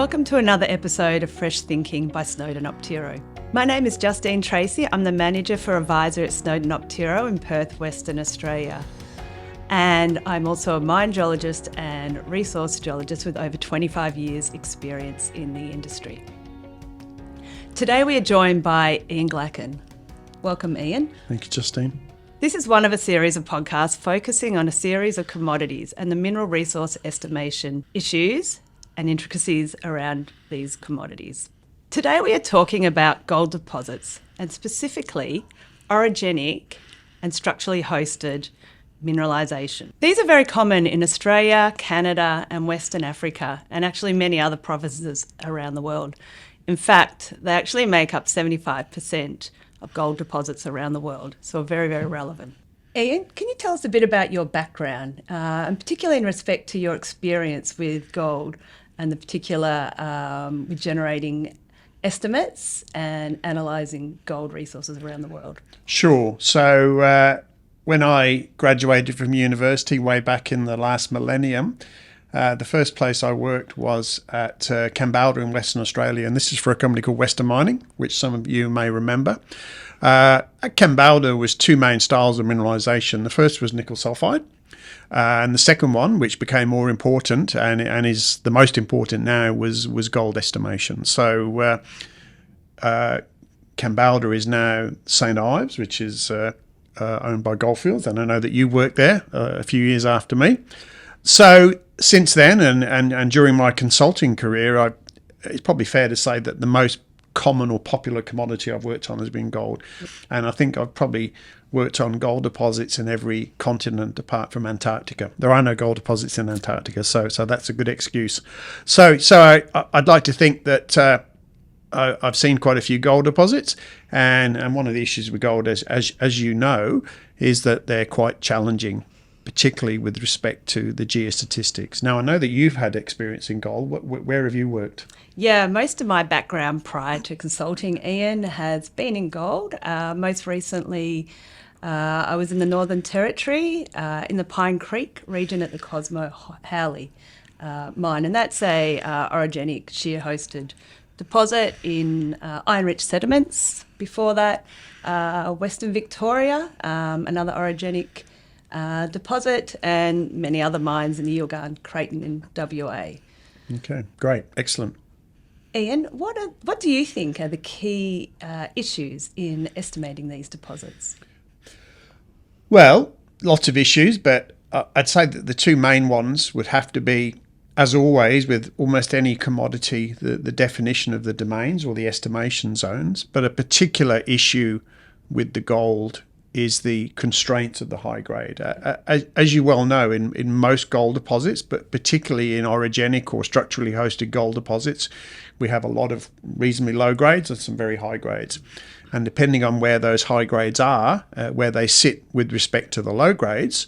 Welcome to another episode of Fresh Thinking by Snowden Optiro. My name is Justine Tracey. I'm the manager for Advisory at Snowden Optiro in Perth, Western Australia. And I'm also a mine geologist and resource geologist with over 25 years experience in the industry. Today we are joined by Ian Glacken. Welcome, Ian. Thank you, Justine. This is one of a series of podcasts focusing on a series of commodities and the mineral resource estimation issues and intricacies around these commodities. Today we are talking about gold deposits and specifically orogenic and structurally hosted mineralisation. These are very common in Australia, Canada and Western Africa and actually many other provinces around the world. In fact, they actually make up 75% of gold deposits around the world, so very, very relevant. Ian, can you tell us a bit about your background, and particularly in respect to your experience with gold and the particular with generating estimates and analysing gold resources around the world? Sure. So when I graduated from university way back in the last millennium, the first place I worked was at Kambalda in Western Australia, and this is for a company called Western Mining, which some of you may remember. At Kambalda was two main styles of mineralisation. The first was nickel sulfide, and the second one, which became more important and is the most important now, was gold estimation. So Kambalda is now St Ives, which is owned by Goldfields, and I know that you worked there a few years after me. So since then and during my consulting career, it's probably fair to say that the most common or popular commodity I've worked on has been gold. And I think I've probably worked on gold deposits in every continent apart from Antarctica. There are no gold deposits in Antarctica, so that's a good excuse. So I'd like to think that I've seen quite a few gold deposits, and one of the issues with gold, as you know, is that they're quite challenging, particularly with respect to the geostatistics. Now, I know that you've had experience in gold. Where have you worked? Yeah, most of my background prior to consulting, Ian, has been in gold. Most recently, I was in the Northern Territory, in the Pine Creek region at the Cosmo Howley mine. And that's a orogenic shear-hosted deposit in iron-rich sediments. Before that, Western Victoria, another orogenic deposit, and many other mines in the Yilgarn Creighton in WA. Okay, great, excellent. Ian, what do you think are the key issues in estimating these deposits? Well, lots of issues, but I'd say that the two main ones would have to be, as always with almost any commodity, the definition of the domains or the estimation zones. But a particular issue with the gold is the constraints of the high grade. As you well know, in most gold deposits, but particularly in orogenic or structurally hosted gold deposits, we have a lot of reasonably low grades and some very high grades. And depending on where those high grades are, where they sit with respect to the low grades,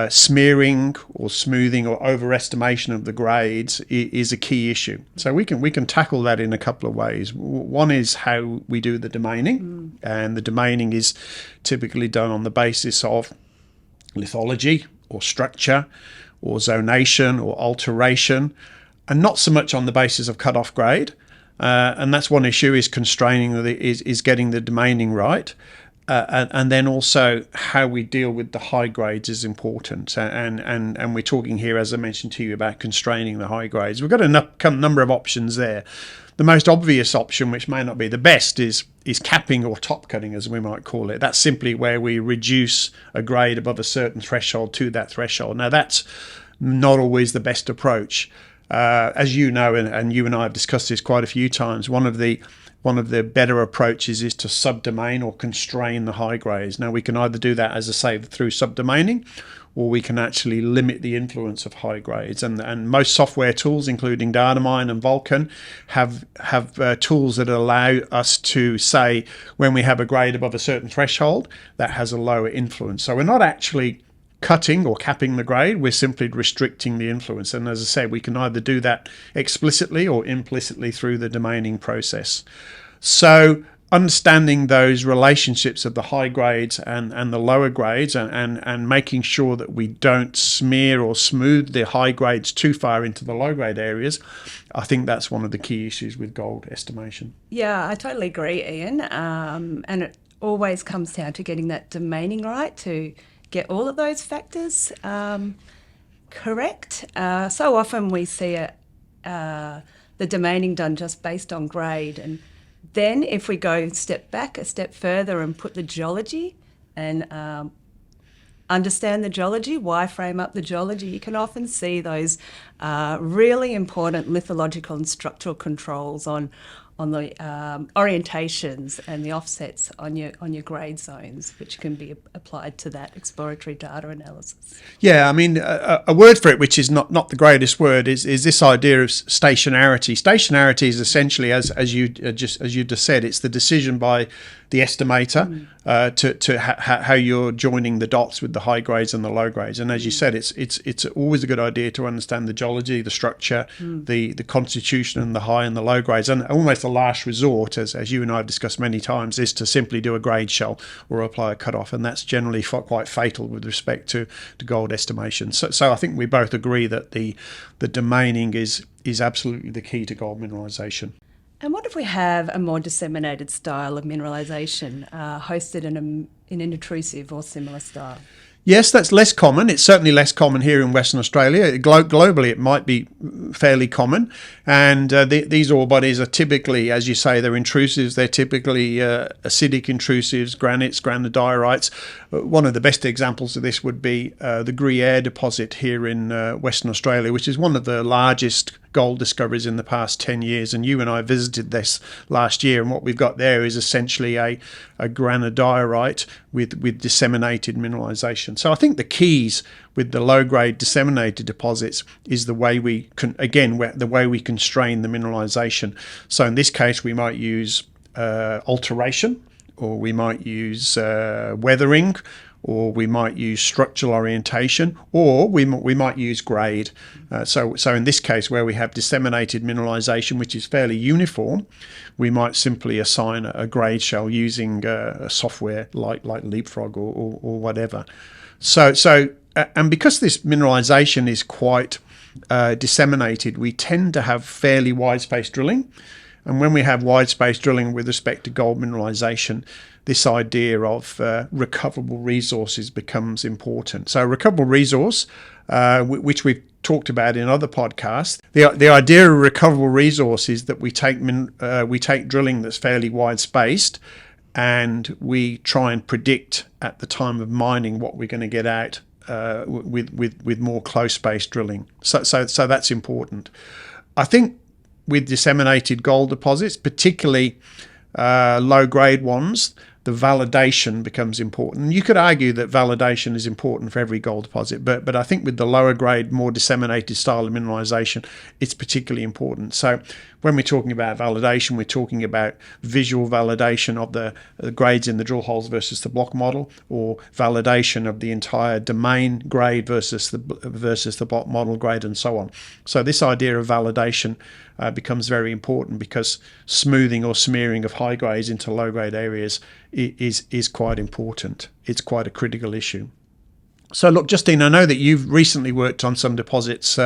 smearing or smoothing or overestimation of the grades is a key issue. So we can tackle that in a couple of ways. One is how we do the domaining, and the domaining is typically done on the basis of lithology or structure or zonation or alteration, and not so much on the basis of cut-off grade. And that's one issue, is constraining is getting the domaining right. And then also how we deal with the high grades is important. And we're talking here, as I mentioned to you, about constraining the high grades. We've got a number of options there. The most obvious option, which may not be the best, is capping or top cutting, as we might call it. That's simply where we reduce a grade above a certain threshold to that threshold. Now, that's not always the best approach. As you know, and you and I have discussed this quite a few times, one of the better approaches is to subdomain or constrain the high grades. Now, we can either do that, as I say, through subdomaining, or we can actually limit the influence of high grades. And most software tools, including Datamine and Vulcan, have tools that allow us to say when we have a grade above a certain threshold, that has a lower influence. So we're not actually cutting or capping the grade, we're simply restricting the influence. And as I said, we can either do that explicitly or implicitly through the domaining process. So understanding those relationships of the high grades and the lower grades, and making sure that we don't smear or smooth the high grades too far into the low grade areas, I think that's one of the key issues with gold estimation. Yeah, I totally agree, Ian. And it always comes down to getting that domaining right, to get all of those factors correct. So often we see the domaining done just based on grade, and then if we go a step further and put the geology and understand the geology, wireframe up the geology, you can often see those really important lithological and structural controls on the orientations and the offsets on your grade zones, which can be applied to that exploratory data analysis. Yeah, I mean, a word for it, which is not the greatest word, is this idea of stationarity. Stationarity is essentially, as you just said, it's the decision by the estimator how you're joining the dots with the high grades and the low grades. And as you said, it's always a good idea to understand the geology, the structure, the constitution, and the high and the low grades. And almost the last resort, as you and I have discussed many times, is to simply do a grade shell or apply a cutoff, and that's generally quite fatal with respect to gold estimation. So I think we both agree that the domaining is absolutely the key to gold mineralisation. And what if we have a more disseminated style of mineralisation hosted in an intrusive or similar style? Yes, that's less common. It's certainly less common here in Western Australia. Globally, it might be fairly common. And these ore bodies are typically, as you say, they're intrusives. They're typically acidic intrusives, granites, granodiorites. One of the best examples of this would be the Gruyere deposit here in Western Australia, which is one of the largest gold discoveries in the past 10 years. And you and I visited this last year. And what we've got there is essentially a granodiorite with disseminated mineralisation. So I think the keys with the low-grade disseminated deposits is the way we constrain the mineralisation. So in this case, we might use alteration, or we might use weathering, or we might use structural orientation, or we might use grade. So in this case, where we have disseminated mineralisation, which is fairly uniform, we might simply assign a grade shell using a software like Leapfrog or whatever. And because this mineralisation is quite disseminated, we tend to have fairly wide-space drilling. And when we have wide-space drilling with respect to gold mineralisation, this idea of recoverable resources becomes important. So recoverable resource, which we've talked about in other podcasts, the idea of recoverable resource is that we take drilling that's fairly wide-spaced, and we try and predict at the time of mining what we're going to get out with more close-spaced drilling. So that's important. I think with disseminated gold deposits, particularly low-grade ones, the validation becomes important. You could argue that validation is important for every gold deposit, but I think with the lower grade, more disseminated style of mineralisation, it's particularly important. So when we're talking about validation, we're talking about visual validation of the grades in the drill holes versus the block model, or validation of the entire domain grade versus the block model grade, and so on. So this idea of validation becomes very important, because smoothing or smearing of high grades into low grade areas is quite important. It's quite a critical issue. So look, Justine, I know that you've recently worked on some deposits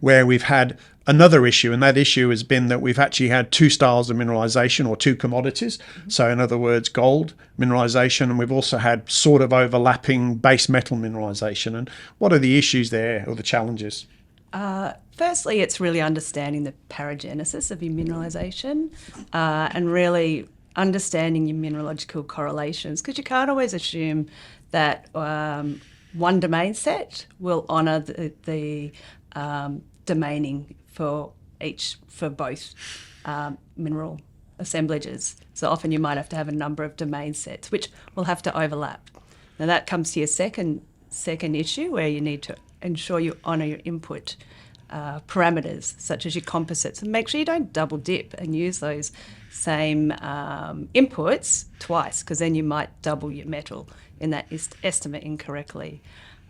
where we've had another issue, and that issue has been that we've actually had two styles of mineralisation, or two commodities. So in other words, gold mineralisation, and we've also had sort of overlapping base metal mineralisation. And what are the issues there, or the challenges? Firstly, it's really understanding the paragenesis of your mineralisation and really understanding your mineralogical correlations, because you can't always assume that one domain set will honour the domaining for both mineral assemblages. So often you might have to have a number of domain sets which will have to overlap. Now that comes to your second issue, where you need to ensure you honour your input parameters, such as your composites, and make sure you don't double dip and use those same inputs twice, because then you might double your metal in that estimate incorrectly.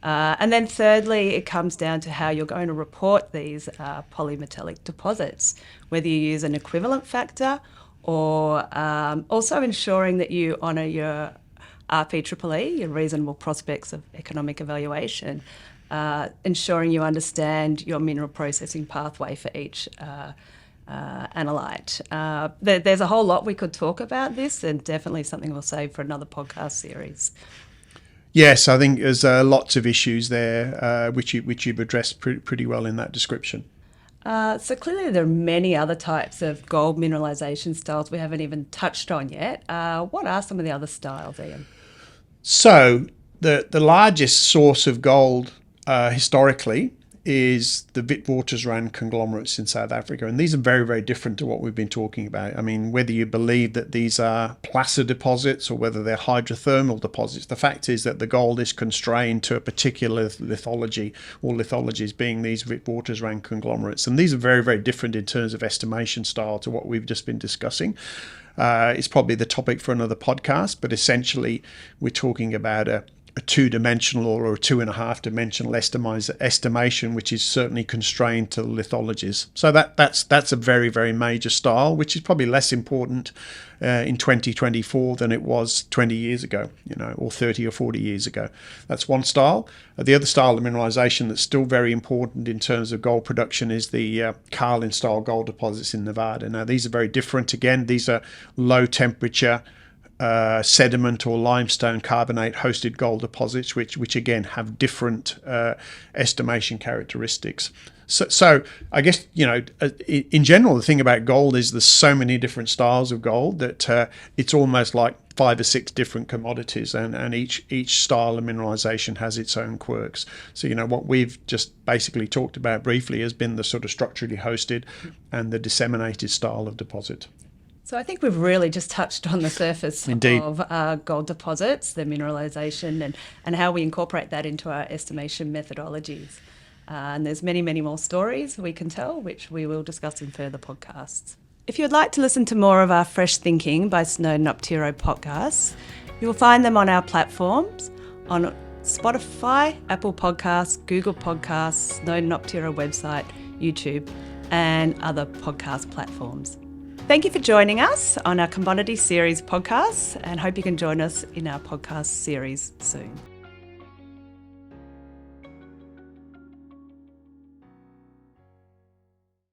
And then thirdly, it comes down to how you're going to report these polymetallic deposits, whether you use an equivalent factor or also ensuring that you honour your RPEEE, your reasonable prospects of economic evaluation, ensuring you understand your mineral processing pathway for each analyte. There's a whole lot we could talk about this, and definitely something we'll save for another podcast series. Yes, I think there's lots of issues there which you've addressed pretty well in that description. So clearly there are many other types of gold mineralisation styles we haven't even touched on yet. What are some of the other styles, Ian? So the largest source of gold historically is the Witwatersrand conglomerates in South Africa. And these are very, very different to what we've been talking about. I mean, whether you believe that these are placer deposits or whether they're hydrothermal deposits, the fact is that the gold is constrained to a particular lithology, or lithologies being these Witwatersrand conglomerates. And these are very, very different in terms of estimation style to what we've just been discussing. It's probably the topic for another podcast, but essentially we're talking about a two-dimensional or a 2.5-dimensional estimation, which is certainly constrained to lithologies. So that's a very, very major style, which is probably less important in 2024 than it was 20 years ago, or 30 or 40 years ago. That's one style. The other style of mineralization that's still very important in terms of gold production is the Carlin-style gold deposits in Nevada. Now, these are very different. Again, these are low-temperature sediment or limestone carbonate hosted gold deposits, which again have different estimation characteristics. So I guess, in general, the thing about gold is there's so many different styles of gold that it's almost like 5 or 6 different commodities, and each style of mineralization has its own quirks. So, what we've just basically talked about briefly has been the sort of structurally hosted and the disseminated style of deposit. So I think we've really just touched on the surface Indeed. of gold deposits, their mineralisation, and how we incorporate that into our estimation methodologies. And there's many, many more stories we can tell, which we will discuss in further podcasts. If you'd like to listen to more of our Fresh Thinking by Snowden Optiro podcasts, you will find them on our platforms on Spotify, Apple Podcasts, Google Podcasts, Snowden Optiro website, YouTube, and other podcast platforms. Thank you for joining us on our Commodity Series podcast, and hope you can join us in our podcast series soon.